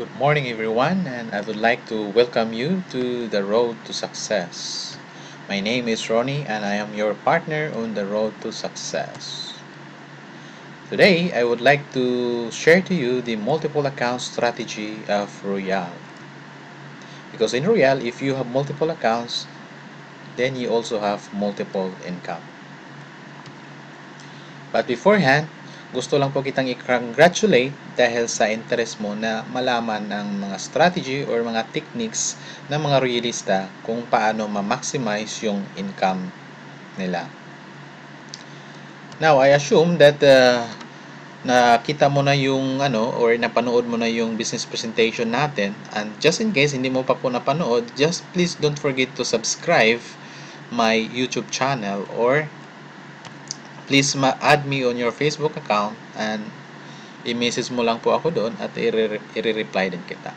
Good morning, everyone, and I would like to welcome you to the road to success. My name is Ronnie, and I am your partner on the road to success. Today, I would like to share to you the multiple account strategy of Royale. Because in Royale, if you have multiple accounts, then you also have multiple income. But beforehand, gusto lang po kitang i-congratulate dahil sa interest mo na malaman ang mga strategy or mga techniques ng mga royalista kung paano ma-maximize yung income nila. Now, I assume that nakita mo na yung or napanood mo na yung business presentation natin, and just in case hindi mo pa po napanood, just please don't forget to subscribe my YouTube channel, or please add me on your Facebook account and i-message mo lang po ako doon at i-reply din kita.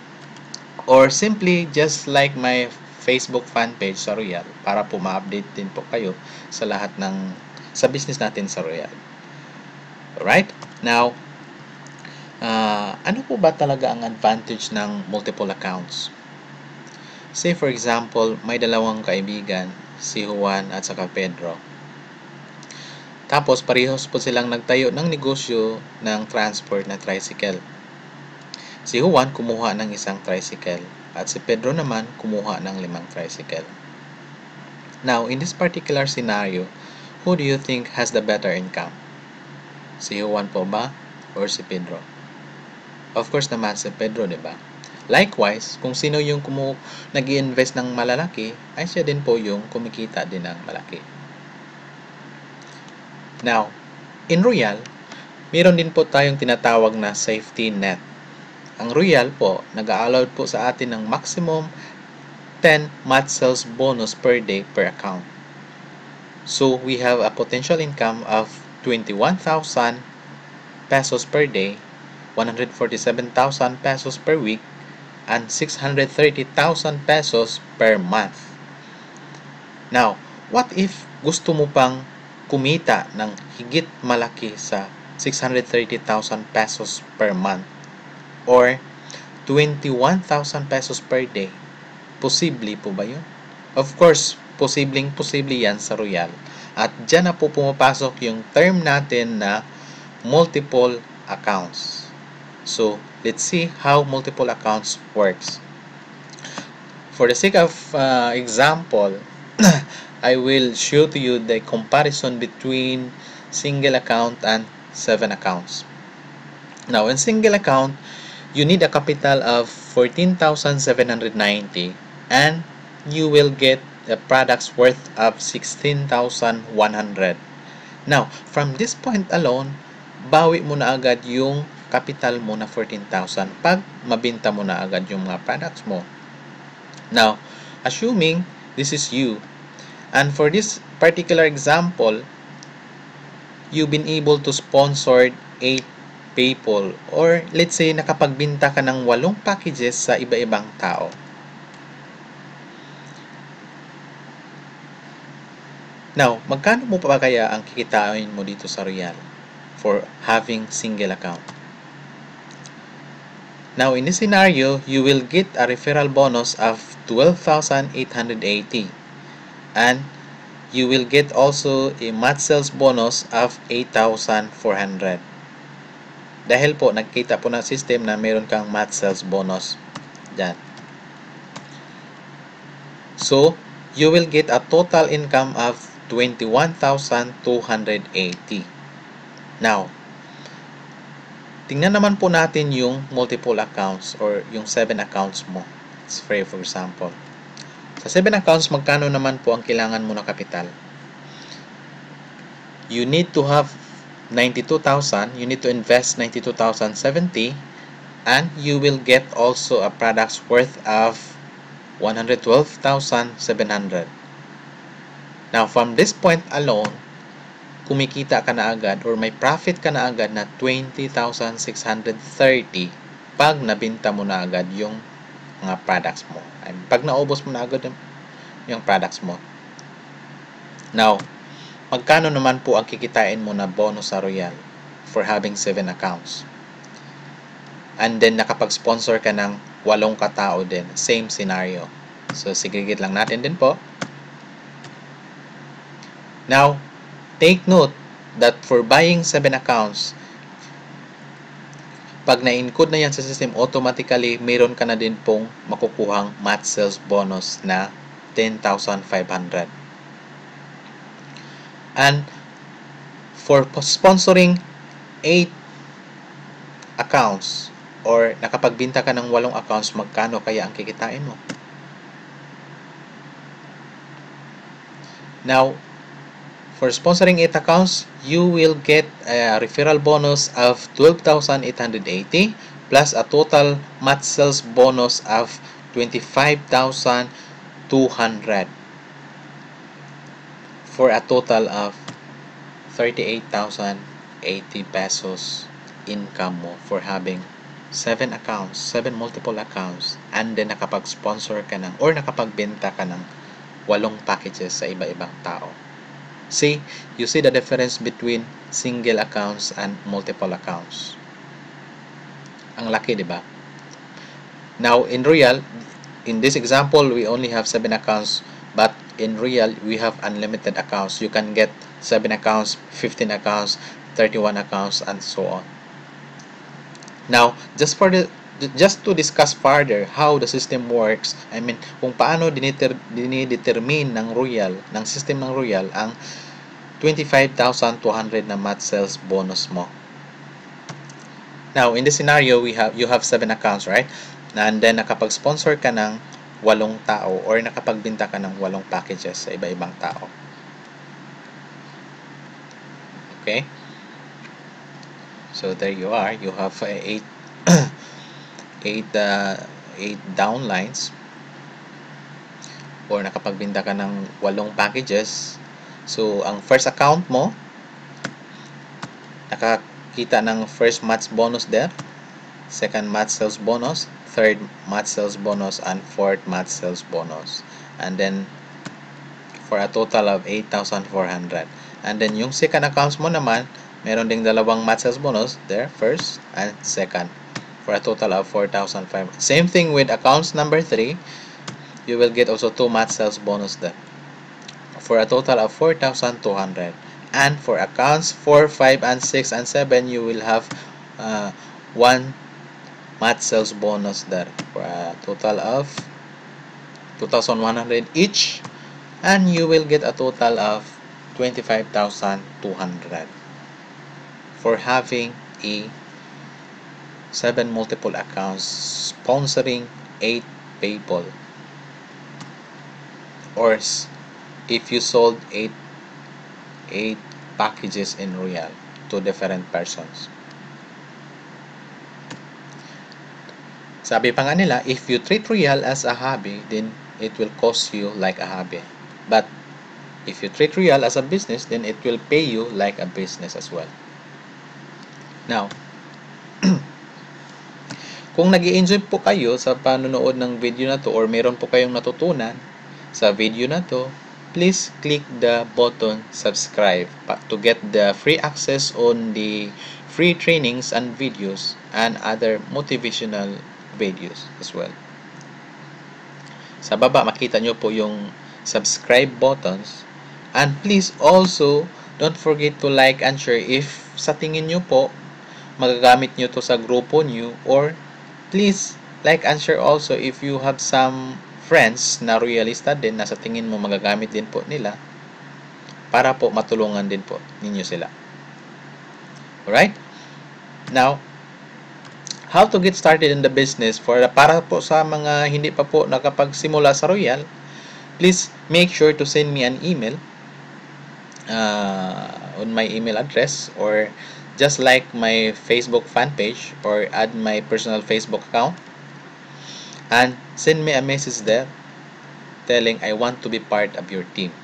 Or simply just like my Facebook fan page sa Royal para po ma-update din po kayo sa lahat sa business natin sa Royal. Alright? Now, ano po ba talaga ang advantage ng multiple accounts? Say for example, may dalawang kaibigan, si Juan at saka Pedro. Tapos, parehas po silang nagtayo ng negosyo ng transport na tricycle. Si Juan kumuha ng isang tricycle at si Pedro naman kumuha ng 5 tricycle. Now, in this particular scenario, who do you think has the better income? Si Juan po ba or si Pedro? Of course naman si Pedro, di ba? Likewise, kung sino yung nag-i-invest ng malalaki, ay siya din po yung kumikita din ng malaki. Now, in Royal, meron din po tayong tinatawag na safety net. Ang Royal po, nag-a-allow po sa atin ng maximum 10 match sales bonus per day per account. So, we have a potential income of 21,000 pesos per day, 147,000 pesos per week, and 630,000 pesos per month. Now, what if gusto mo pang kumita ng higit malaki sa 630,000 pesos per month or 21,000 pesos per day? Posible po ba yun? Of course, posible yan sa Royal. At dyan na po pumapasok yung term natin na multiple accounts. So, let's see how multiple accounts works. For the sake of example, I will show to you the comparison between single account and 7 accounts. Now, in single account, you need a capital of 14,790 and you will get the products worth of 16,100. Now, from this point alone, bawi mo na agad yung capital mo na 14,000 pag mabenta mo na agad yung mga products mo. Now, assuming this is you, and for this particular example, you've been able to sponsor 8 people, or let's say nakapagbenta ka ng 8 packages sa iba-ibang tao. Now, magkano mo pa kaya ang kikitain mo dito sa Royal for having single account? Now, in this scenario, you will get a referral bonus of 12,880 and you will get also a match sales bonus of 8,400. Dahil po, nagkita po ng system na meron kang match sales bonus dyan. So, you will get a total income of 21,280. Now, tingnan naman po natin yung multiple accounts or yung 7 accounts mo. Let's say for example. Sa 7 accounts, magkano naman po ang kailangan mo na kapital? You need to have 92,000. You need to invest 92,070 and you will get also a products worth of 112,700. Now, from this point alone, kumikita ka na agad or may profit ka na agad na 20,630 pag nabenta mo na agad yung mga products mo. Pag naubos mo na agad yung products mo. Now, magkano naman po ang kikitain mo na bonus sa Royal for having 7 accounts? and then nakapag-sponsor ka ng 8 katao din. Same scenario. So, segregate lang natin din po. Now, take note that for buying 7 accounts, pag na-encode na yan sa system, automatically, mayroon ka na din pong makukuhang match sales bonus na 10,500. And for sponsoring 8 accounts or nakapagbinta ka ng 8 accounts, magkano kaya ang kikitain mo? Now, for sponsoring 8 accounts, you will get a referral bonus of 12,880 plus a total match sales bonus of 25,200 for a total of 38,080 pesos income mo for having 7 accounts, 7 multiple accounts, and then nakapag-sponsor ka ng or nakapagbenta ka ng 8 packages sa iba-ibang tao. See, you see the difference between single accounts and multiple accounts. Ang laki, di ba? Now, in Royal, in this example, we only have 7 accounts, but in Royal, we have unlimited accounts. You can get 7 accounts, 15 accounts, 31 accounts, and so on. Now, just to discuss further how the system works, I mean, kung paano dinidetermine ng Royal, ng system ng Royal, ang 25,200 na match sales bonus mo. Now, in this scenario, you have 7 accounts, right? And then, nakapag-sponsor ka ng 8 tao or nakapagbinta ka ng 8 packages sa iba-ibang tao. Okay? So, there you are. You have 8 downlines or nakapagbinta ka ng 8 packages. So, ang first account mo, nakakita ng first match bonus there, second match sales bonus, third match sales bonus, and fourth match sales bonus. And then, for a total of 8,400. And then, yung second accounts mo naman, meron ding 2 match sales bonus there, first and second, for a total of 4,500. Same thing with accounts number 3, you will get also 2 match sales bonus there, for a total of 4,200. And for accounts 4, 5, and 6, and 7, you will have 1 match sales bonus there, for a total of 2,100 each, and you will get a total of 25,200 for having a 7 multiple accounts sponsoring 8 people, or if you sold 8 packages in Royal to different persons. Sabi pa nga nila, if you treat Royal as a hobby, then it will cost you like a hobby. But if you treat Royal as a business, then it will pay you like a business as well. Now, kung nag-i-enjoy po kayo sa panonood ng video na to or meron po kayong natutunan sa video na to, please click the button subscribe to get the free access on the free trainings and videos and other motivational videos as well. Sa baba, makita nyo po yung subscribe buttons. And please also, don't forget to like and share if sa tingin nyo po, magagamit nyo to sa grupo nyo, or please like and share also if you have some friends na Royalista din na sa tingin mo magagamit din po nila para po matulungan din po ninyo sila. Alright? Now, how to get started in the business para po sa mga hindi pa po nakapagsimula sa Royal, please make sure to send me an email on my email address, or just like my Facebook fan page, or add my personal Facebook account and send me a message there telling I want to be part of your team,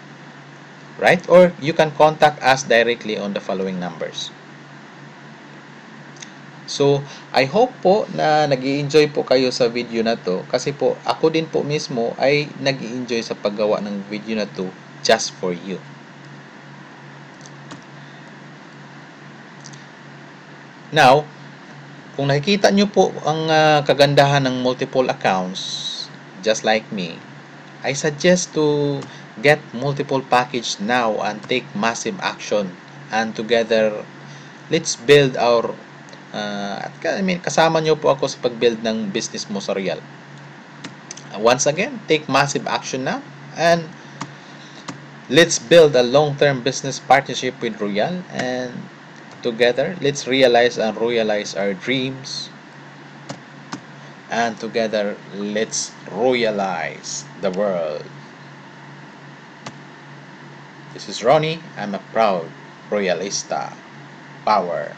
right? Or you can contact us directly on the following numbers. So, I hope po na nag-i-enjoy po kayo sa video na to, kasi po ako din po mismo ay nag-i-enjoy sa paggawa ng video na to just for you. Now, Kung nakikita nyo po ang kagandahan ng multiple accounts, just like me, I suggest to get multiple package now and take massive action. And together, let's build our kasama nyo po ako sa pag-build ng business mo sa Royal. Once again, take massive action now and let's build a long-term business partnership with Royal, and together, let's realize and royalize our dreams, and together, let's royalize the world. This is Ronnie. I'm a proud Royalista. Power.